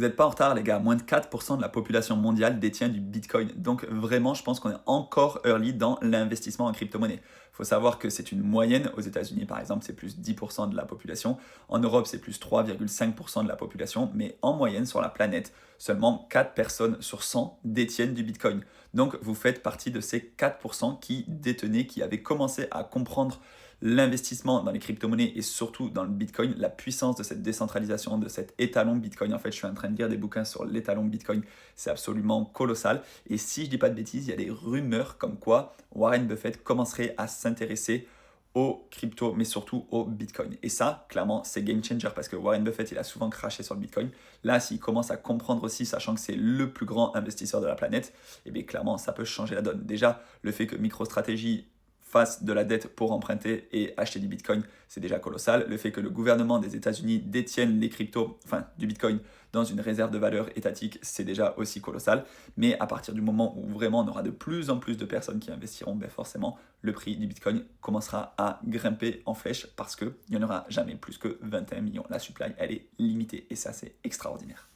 Vous n'êtes pas en retard, les gars. Moins de 4% de la population mondiale détient du Bitcoin. Donc vraiment, je pense qu'on est encore early dans l'investissement en crypto-monnaie. Il faut savoir que c'est une moyenne. Aux États-Unis, par exemple, c'est plus 10% de la population. En Europe, c'est plus 3,5% de la population. Mais en moyenne, sur la planète, seulement 4 personnes sur 100 détiennent du Bitcoin. Donc vous faites partie de ces 4% qui détenaient, qui avaient commencé à comprendre l'investissement dans les crypto-monnaies et surtout dans le Bitcoin, la puissance de cette décentralisation, de cet étalon Bitcoin. En fait, je suis en train de lire des bouquins sur l'étalon Bitcoin, c'est absolument colossal. Et si je dis pas de bêtises, il y a des rumeurs comme quoi Warren Buffett commencerait à s'intéresser aux crypto, mais surtout au Bitcoin. Et ça, clairement, c'est game changer parce que Warren Buffett, il a souvent craché sur le Bitcoin. Là, s'il commence à comprendre aussi, sachant que c'est le plus grand investisseur de la planète, eh bien clairement, ça peut changer la donne. Déjà, le fait que MicroStrategy fasse de la dette pour emprunter et acheter du Bitcoin, c'est déjà colossal. Le fait que le gouvernement des États-Unis détienne les cryptos, enfin du Bitcoin, dans une réserve de valeur étatique, c'est déjà aussi colossal. Mais à partir du moment où vraiment on aura de plus en plus de personnes qui investiront, ben forcément, le prix du Bitcoin commencera à grimper en flèche parce qu'il n'y en aura jamais plus que 21 millions. La supply, elle est limitée et ça, c'est extraordinaire.